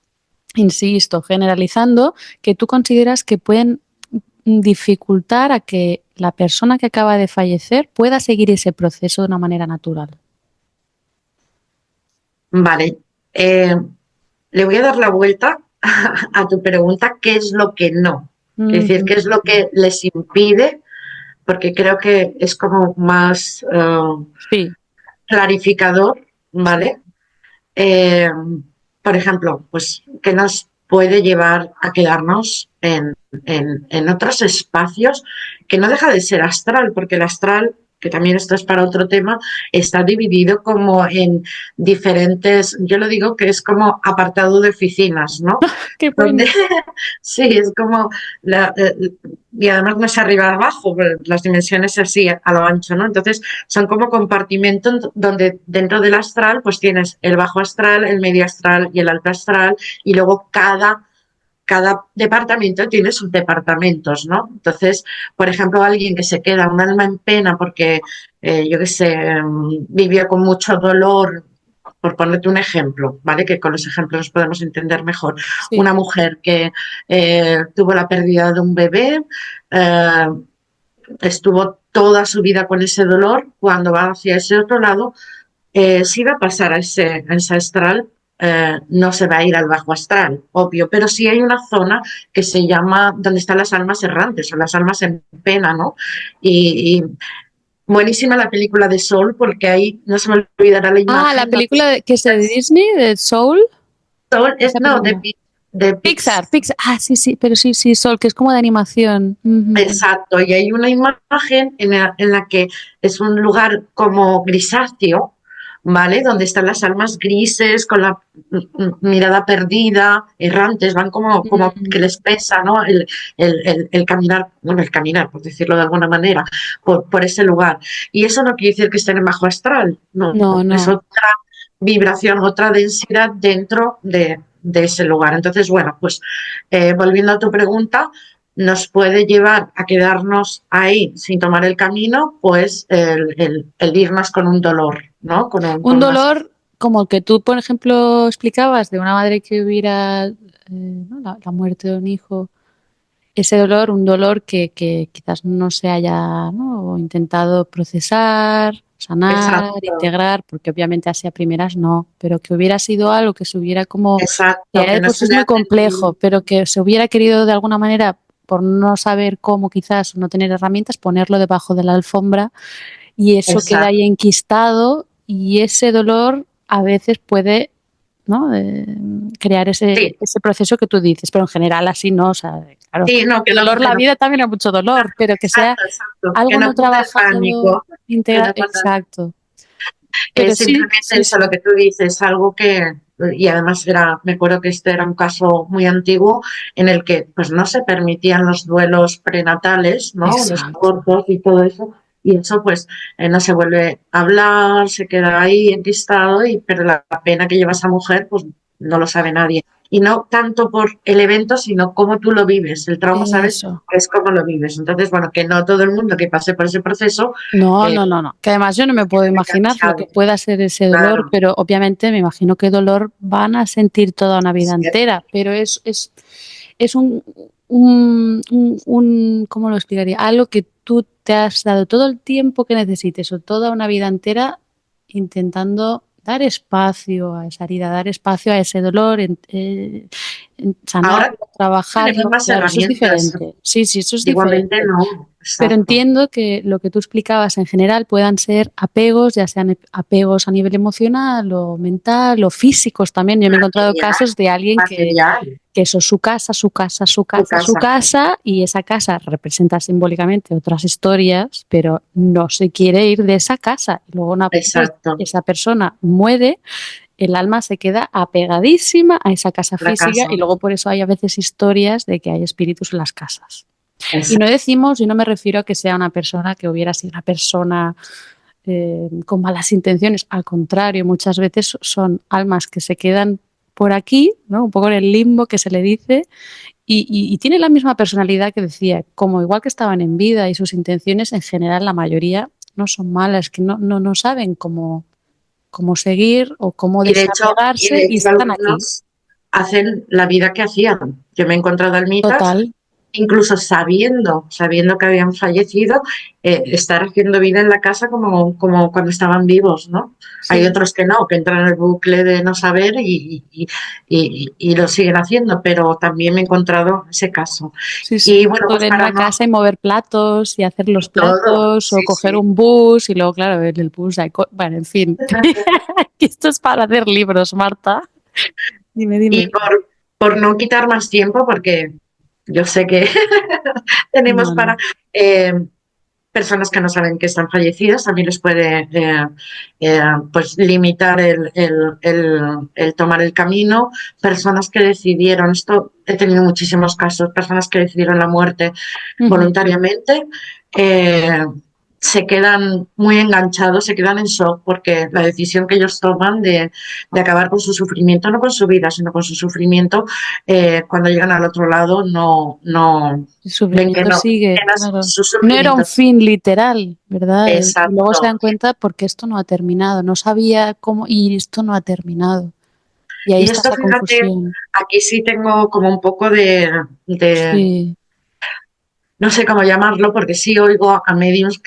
insisto, generalizando, que tú consideras que pueden dificultar a que la persona que acaba de fallecer pueda seguir ese proceso de una manera natural? Vale. Le voy a dar la vuelta a tu pregunta, ¿qué es lo que no? Es decir, Ujú. ¿qué es lo que les impide? Porque creo que es como más Sí, clarificador, sí. ¿vale? Eh, por ejemplo, pues, ¿qué nos puede llevar a quedarnos en otros espacios que no deja de ser astral? Porque el astral, que también esto es para otro tema, está dividido como en diferentes, yo lo digo que es como apartado de oficinas, ¿no? Qué Donde bueno. sí, es como y además no es arriba abajo, las dimensiones así a lo ancho, ¿no? Entonces son como compartimentos donde dentro del astral pues tienes el bajo astral, el medio astral y el alto astral, y luego cada departamento tiene sus departamentos, ¿no? Entonces, por ejemplo, alguien que se queda un alma en pena porque, yo qué sé, vivió con mucho dolor, por ponerte un ejemplo, ¿vale? Que con los ejemplos nos podemos entender mejor. Sí. Una mujer que tuvo la pérdida de un bebé, eh, estuvo toda su vida con ese dolor, cuando va hacia ese otro lado, si va a pasar a ese astral, no se va a ir al bajo astral, obvio, pero sí hay una zona que se llama donde están las almas errantes o las almas en pena, ¿no? Y buenísima la película de Soul porque ahí no se me olvidará la Ah, la imagen donde película que es de Disney, de Soul. Soul es, Esa no, película. de Pixar, Pix. Pixar. Ah, sí, sí, pero sí, sí, Soul, que es como de animación. Ujú. Exacto, y hay una imagen en la que es un lugar como grisáceo, ¿vale? Donde están las almas grises, con la mirada perdida, errantes, van como, como que Mm. les pesa, ¿no? El caminar, bueno, el caminar, por decirlo de alguna manera, por ese lugar. Y eso no quiere decir que estén en bajo astral, no, No, es no. otra vibración, otra densidad dentro de ese lugar. Entonces, bueno, pues volviendo a tu pregunta, nos puede llevar a quedarnos ahí sin tomar el camino, pues el irnos con un dolor, ¿no? Un Con una... dolor como el que tú, por ejemplo, explicabas de una madre que hubiera ¿no? La muerte de un hijo. Ese dolor, un dolor que quizás no se haya, ¿no? intentado procesar, sanar, Exacto, integrar, porque obviamente así a primeras no, pero que hubiera sido algo que se hubiera como, que exacto, ya que de no por sí se es le muy ha complejo, atendido. pero que se hubiera querido de alguna manera, por no saber cómo quizás, no tener herramientas, ponerlo debajo de la alfombra y eso queda ahí Exacto. enquistado y ese dolor a veces puede, ¿no? Crear ese, Sí, ese proceso que tú dices, pero en general así no, o sea, claro, sí, no, el dolor, que la no, vida también hay mucho dolor, pero que sea exacto, exacto, que algo no no cunda el trabajado, pánico, que integral, no cunda el exacto. Pero sí, simplemente sí, eso, sí. lo que tú dices, algo que, y además era, me acuerdo que este era un caso muy antiguo en el que pues no se permitían los duelos prenatales, ¿no? Los Exacto. abortos y todo eso, y eso pues no se vuelve a hablar, se queda ahí enquistado, y, pero la pena que lleva esa mujer pues no lo sabe nadie. Y no tanto por el evento, sino cómo tú lo vives. El trauma, ¿sabes? Eso. Es cómo lo vives. Entonces, bueno, que no todo el mundo que pase por ese proceso No, eh, no, no, no. Que además yo no me puedo esté imaginar lo que enganchado. pueda ser ese dolor, Claro. pero obviamente me imagino que dolor van a sentir toda una vida entera, pero es ¿cómo lo explicaría? Algo que tú te has dado todo el tiempo que necesites o toda una vida entera intentando dar espacio a esa herida, dar espacio a ese dolor, en Ahora sanarlo, tenemos trabajarlo. más Claro, eso es herramientas. diferente. Sí, sí, eso es Antiguamente diferente. no. Pero Exacto. entiendo que lo que tú explicabas en general puedan ser apegos, ya sean apegos a nivel emocional o mental o físicos también. Yo me he encontrado Material, casos de alguien material. que eso es su casa, su casa, su Tu casa, su casa. casa, y esa casa representa simbólicamente otras historias, pero no se quiere ir de esa casa. Y luego una vez Exacto. esa persona muere, el alma se queda apegadísima a esa casa La física y casa. luego por eso hay a veces historias de que hay espíritus en las casas. Y no Exacto. decimos, y no me refiero a que sea una persona que hubiera sido una persona con malas intenciones, al contrario, muchas veces son almas que se quedan por aquí, ¿no? Un poco en el limbo que se le dice, y tienen la misma personalidad que decía, como igual que estaban en vida y sus intenciones en general, la mayoría no son malas, que no saben cómo seguir o cómo Y desapegarse de y hecho están aquí. algunos hacen la vida que hacían. Yo me he encontrado almitas Total. incluso sabiendo que habían fallecido, estar haciendo vida en la casa como cuando estaban vivos, ¿no? Hay Sí, otros que no, que entran en el bucle de no saber y lo siguen haciendo, pero también me he encontrado ese caso. sí, sí. Y bueno, Todo pues en para una no, casa y mover platos y hacer los todo, platos o sí, coger sí. un bus y luego, claro, en el bus hay... Bueno, en fin. Esto es para hacer libros, Marta. Dime, Y dime. por no quitar más tiempo, porque yo sé que tenemos No, para... no. eh, personas que no saben que están fallecidas, también les puede pues limitar el tomar el camino. Personas que decidieron, esto he tenido muchísimos casos, personas que decidieron la muerte Ujú. voluntariamente, eh, se quedan muy enganchados, se quedan en shock porque la decisión que ellos toman de acabar con su sufrimiento, no con su vida, sino con su sufrimiento, cuando llegan al otro lado no El ven que sufrimiento no, sigue, que no es claro. su No era un sufrimiento. fin literal, ¿verdad? Y luego se Exacto. dan cuenta porque esto no ha terminado. No sabía cómo y esto no ha terminado. Y ahí Y está esto, esa fíjate, confusión. aquí sí tengo como un poco de Sí. no sé cómo llamarlo, porque sí oigo a medios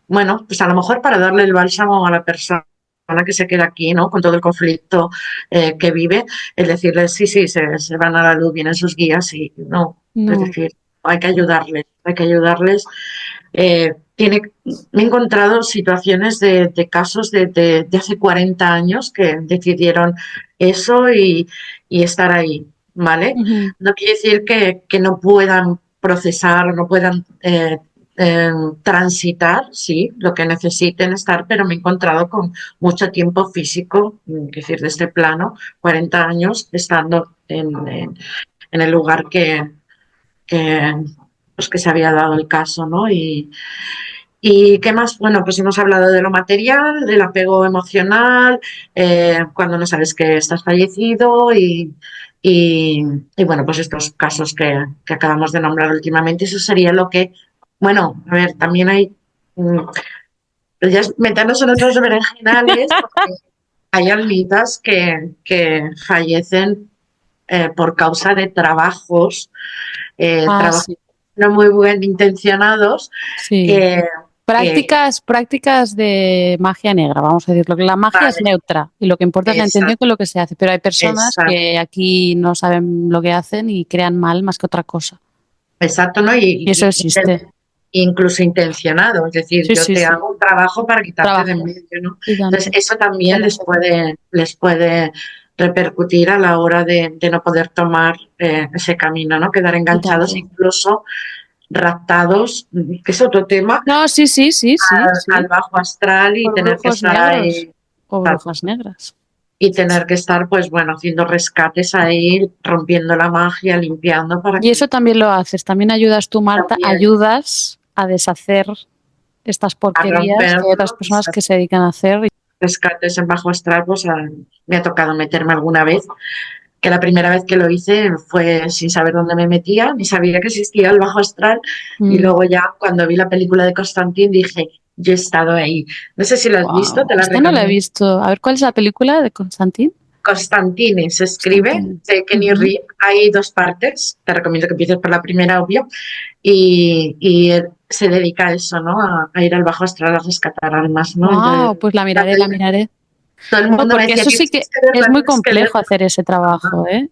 bueno, pues a lo mejor para darle el bálsamo a la persona que se queda aquí, ¿no? Con todo el conflicto que vive, el decirles, sí, sí, se van a la luz, vienen sus guías y no, es No. decir, hay que ayudarles, hay que ayudarles. Me he encontrado situaciones de casos de hace 40 años que decidieron eso y estar ahí, ¿vale? Ujú. No quiere decir que no puedan procesar, no puedan eh, transitar, sí, lo que necesiten estar, pero me he encontrado con mucho tiempo físico, es decir, de este plano, 40 años estando en el lugar que, pues que se había dado el caso, ¿no? ¿Y qué más? Bueno, pues hemos hablado de lo material, del apego emocional, cuando no sabes que estás fallecido y, y bueno, pues estos casos que acabamos de nombrar últimamente, eso sería lo que, bueno, a ver, también hay, mm, ya meternos en otros berenjenales, porque hay almitas que fallecen por causa de Ah, trabajos sí, no muy bien intencionados, sí. eh, que, Prácticas de magia negra, vamos a decirlo. Que la magia es vale, neutra y lo que importa es la intención exacto, con lo que se hace. Pero hay personas exacto, que aquí no saben lo que hacen y crean mal más que otra cosa. exacto, ¿no? Y eso existe. Incluso intencionado, es decir, Sí, yo sí, te sí. hago un trabajo para quitarte de en Trabajo. medio, ¿no? Y Entonces, tanto. eso también Suele ser. les puede repercutir a la hora de no poder tomar ese camino, ¿no? Quedar Y enganchados, tanto. incluso raptados, que es otro tema, No, sí, sí, sí, sí, al sí. bajo astral y Por tener que brujos estar negros ahí. o brujas negras. Y tener que estar, pues bueno, haciendo rescates ahí, rompiendo la magia, limpiando para Y que eso también lo haces. También ayudas tú, Marta, también ayudas a deshacer estas a porquerías que hay otras romperlo. personas que se dedican a hacer. Rescates en bajo astral, pues me ha tocado meterme alguna vez, que la primera vez que lo hice fue sin saber dónde me metía, ni sabía que existía el bajo astral, y luego ya cuando vi la película de Constantine dije, yo he estado ahí. No sé si lo has visto, Wow. te la Esta no la he recomiendo. visto. A ver, ¿cuál es la película de Constantín? Constantine se escribe, Constantín. de Kenny Ujú. Reeve. Hay dos partes, te recomiendo que empieces por la primera, obvio, y se dedica a eso, ¿no? A ir al bajo astral a rescatar almas, ¿no? Entonces, Wow, pues la miraré, cuando la miraré. todo el No, mundo me porque decía, eso sí que tienes que verla, es muy tienes que complejo verla. hacer ese trabajo, ¿eh?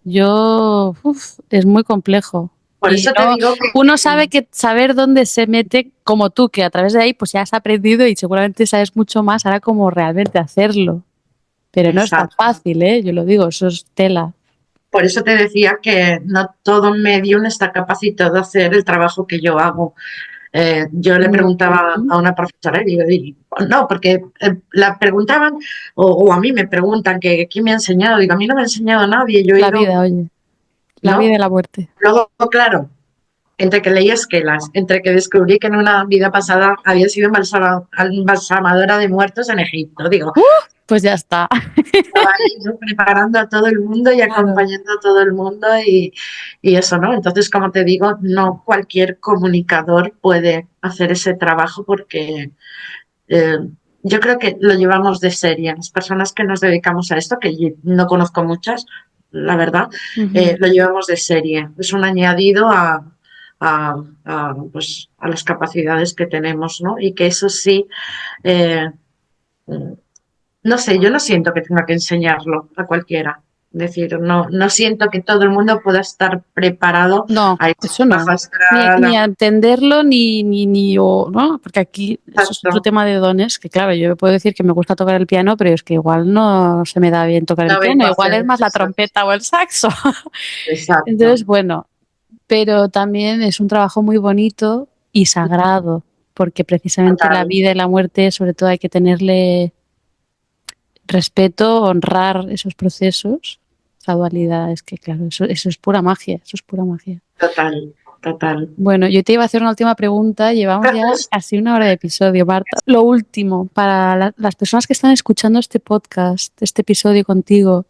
Es muy complejo. Por Y eso te no, digo que uno sabe que saber dónde se mete, como tú, que a través de ahí pues ya has aprendido y seguramente sabes mucho más ahora cómo realmente hacerlo. Pero no es tan exacto. fácil, ¿eh? Yo lo digo, eso es tela. Por eso te decía que no todo medium está capacitado a hacer el trabajo que yo hago. Yo le preguntaba Ujú. a una profesora y digo, no, porque la preguntaban o a mí me preguntan que quién me ha enseñado. Digo, a mí no me ha enseñado nadie, yo he La ido, vida, oye, la vida y ¿no? la muerte. Luego, claro, entre que leí esquelas, entre que descubrí que en una vida pasada había sido embalsamadora de muertos en Egipto, digo, ¡Uh! Pues ya está. estaba ahí yo preparando a todo el mundo y Claro. acompañando a todo el mundo y eso, ¿no? Entonces, como te digo, no cualquier comunicador puede hacer ese trabajo porque eh, yo creo que lo llevamos de serie. Las personas que nos dedicamos a esto, que yo no conozco muchas, la verdad, Ujú. lo llevamos de serie. Es un añadido pues, a las capacidades que tenemos, ¿no? Y que eso sí, eh, no sé, yo no siento que tenga que enseñarlo a cualquiera. Es decir, no siento que todo el mundo pueda estar preparado No, a ir eso a bajo no. astral, Ni a entenderlo, ¿no? Porque aquí eso es otro exacto, tema de dones, que claro, yo puedo decir que me gusta tocar el piano, pero es que igual no se me da bien tocar el no piano, vengo a igual hacer es más la eso. trompeta o el saxo. Exacto, Entonces, bueno, pero también es un trabajo muy bonito y sagrado, porque precisamente la total. vida y la muerte, sobre todo hay que tenerle respeto, honrar esos procesos. Esa dualidad es que, claro, eso es pura magia, eso es pura magia. Total, total. Bueno, yo te iba a hacer una última pregunta. Llevamos ya casi una hora de episodio, Marta. Lo último, para las personas que están escuchando este podcast, este episodio contigo,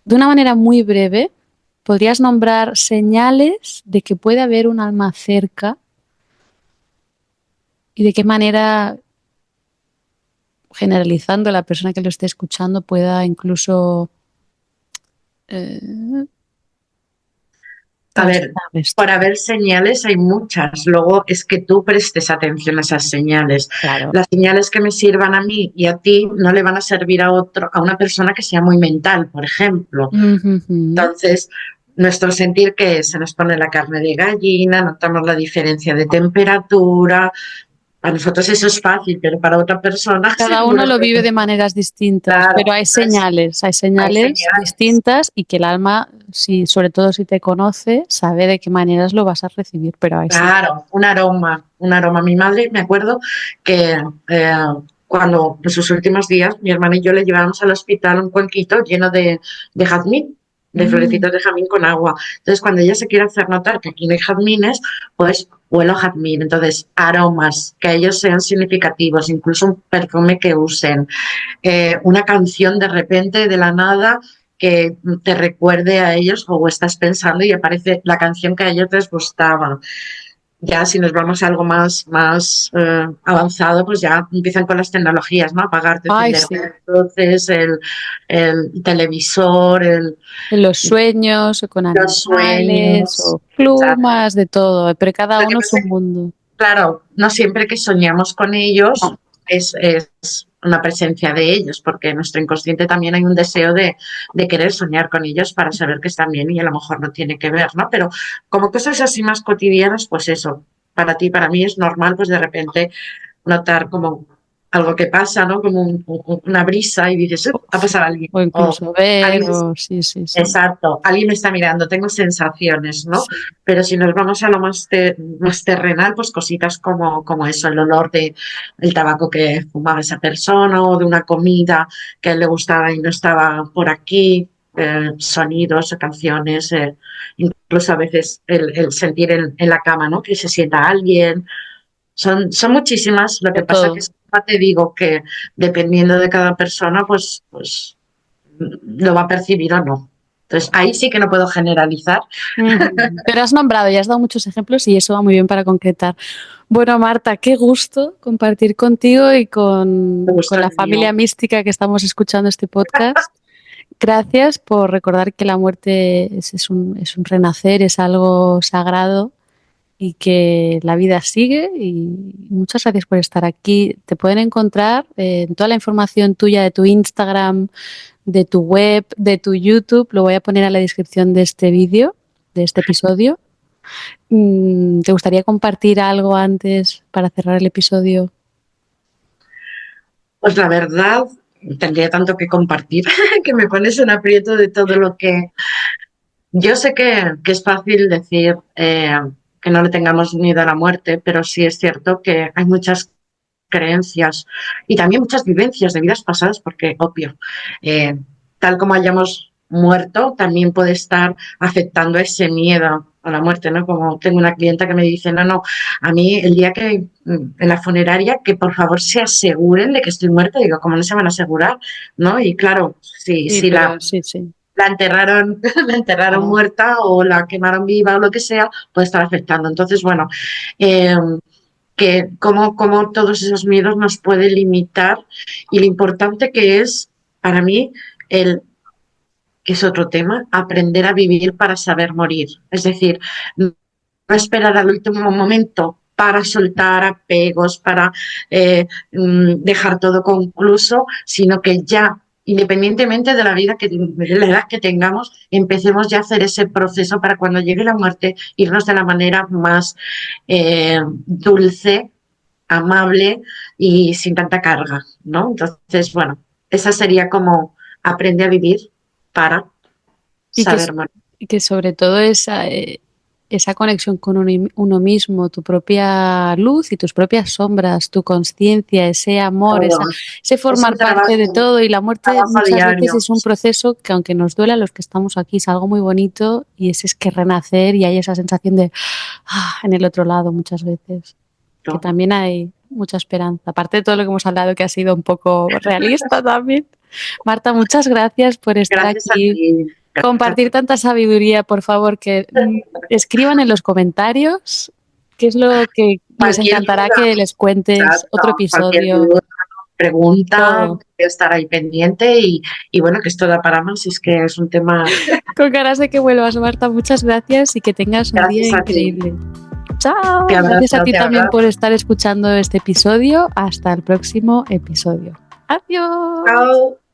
de una manera muy breve, ¿podrías nombrar señales de que puede haber un alma cerca y de qué manera, generalizando, la persona que lo esté escuchando pueda incluso eh, A ver, transitar esto? para ver señales hay muchas. Luego es que tú prestes atención a esas señales. Claro. Las señales que me sirvan a mí y a ti no le van a servir a otro, a una persona que sea muy mental, por ejemplo. Ujujú. Entonces, nuestro sentir que se nos pone la carne de gallina, notamos la diferencia de temperatura. Para nosotros eso es fácil, pero para otra persona Cada uno seguro lo que vive de maneras distintas, pero claro. Entonces, hay hay señales señales. distintas y que el alma, si, sobre todo si te conoce, sabe de qué maneras lo vas a recibir, pero hay señales. Claro, un aroma, un aroma. Mi madre, me acuerdo que cuando en sus últimos días, mi hermana y yo le llevábamos al hospital un cuenquito lleno de jazmín, de Mm, florecitas de jazmín con agua. Entonces, cuando ella se quiere hacer notar que aquí no hay jazmines, pues huelo a jazmín. Entonces, aromas que ellos sean significativos, incluso un perfume que usen, una canción de repente, de la nada, que te recuerde a ellos o estás pensando y aparece la canción que a ellos les gustaba. Ya si nos vamos a algo más avanzado, pues ya empiezan con las tecnologías, ¿no? Apagarte, ay, encender sí. luces, el televisor, En los sueños, o con los animales, sueños. o plumas, de todo, pero cada Lo que uno es pasa un mundo. claro, no siempre que soñamos con ellos No, es una presencia de ellos, porque en nuestro inconsciente también hay un deseo de querer soñar con ellos para saber que están bien y a lo mejor no tiene que ver, ¿no? Pero como cosas así más cotidianas, pues eso, para ti, para mí es normal, pues de repente notar como algo que pasa, ¿no? Como una brisa y dices, ha sí. pasado alguien. O O incluso ver, alguien o sí, sí, sí. exacto, alguien me está mirando, tengo sensaciones, ¿no? Sí. Pero si nos vamos a lo más terrenal, pues cositas como eso, el olor de el tabaco que fumaba esa persona o de una comida que a él le gustaba y no estaba por aquí, sonidos, canciones, incluso a veces el sentir en la cama, ¿no? Que se sienta alguien. Son muchísimas, lo De que pasa que todo. es, te digo que dependiendo de cada persona, pues lo va a percibir o no. Entonces, ahí sí que no puedo generalizar. Ujú. Pero has nombrado y has dado muchos ejemplos y eso va muy bien para concretar. Bueno, Marta, qué gusto compartir contigo y Me con gusta la el mío. familia mística que estamos escuchando este podcast. Gracias por recordar que la muerte es un renacer, es algo sagrado y que la vida sigue. Y muchas gracias por estar aquí. Te pueden encontrar en toda la información tuya de tu Instagram, de tu web, de tu YouTube. Lo voy a poner en la descripción de este vídeo, de este episodio. ¿Te gustaría compartir algo antes para cerrar el episodio? Pues la verdad, tendría tanto que compartir que me pones en aprieto de todo lo que... Yo sé que es fácil decir que no le tengamos miedo a la muerte, pero sí es cierto que hay muchas creencias y también muchas vivencias de vidas pasadas, porque obvio, eh, tal como hayamos muerto, también puede estar afectando ese miedo a la muerte, ¿no? Como tengo una clienta que me dice, no, a mí el día que en la funeraria, que por favor se aseguren de que estoy muerta, digo, ¿cómo no se van a asegurar? ¿No? Y claro, si, Sí, si pero sí, sí. la enterraron, la enterraron Claro. muerta o la quemaron viva o lo que sea, puede estar afectando. Entonces, bueno, eh, que cómo todos esos miedos nos pueden limitar y lo importante que es para mí el que es otro tema, aprender a vivir para saber morir. Es decir, no esperar al último momento para soltar apegos, para dejar todo concluso, sino que ya, independientemente de de la edad que tengamos, empecemos ya a hacer ese proceso para cuando llegue la muerte, irnos de la manera más dulce, amable y sin tanta carga, ¿no? Entonces, bueno, esa sería como aprende a vivir para Y que, saber morir. y que sobre todo esa conexión con uno mismo, tu propia luz y tus propias sombras, tu conciencia, ese amor, Todo. ese Es un formar parte de trabajo, todo. Y la muerte trabajo muchas veces diario. es un proceso que, aunque nos duela a los que estamos aquí, es algo muy bonito, y es que renacer, y hay esa sensación de en el otro lado muchas veces, que ¿No? también hay mucha esperanza. Aparte de todo lo que hemos hablado, que ha sido un poco realista también. Marta, muchas gracias por estar Gracias a aquí, ti. Gracias a compartir ti. tanta sabiduría. Por favor, que escriban en los comentarios qué es lo que les Cualquier encantará duda, que les cuentes, exacto, otro cualquier episodio, duda, pregunta, todo. voy a estar ahí pendiente y bueno, que esto da para más, es que es un tema. Con ganas de que vuelvas, Marta. Muchas gracias y que tengas un día Gracias a ti. increíble. Chao. Te Gracias a abrazo, ti te también por abrazo. estar escuchando este episodio. Hasta el próximo episodio. Adiós. Chao.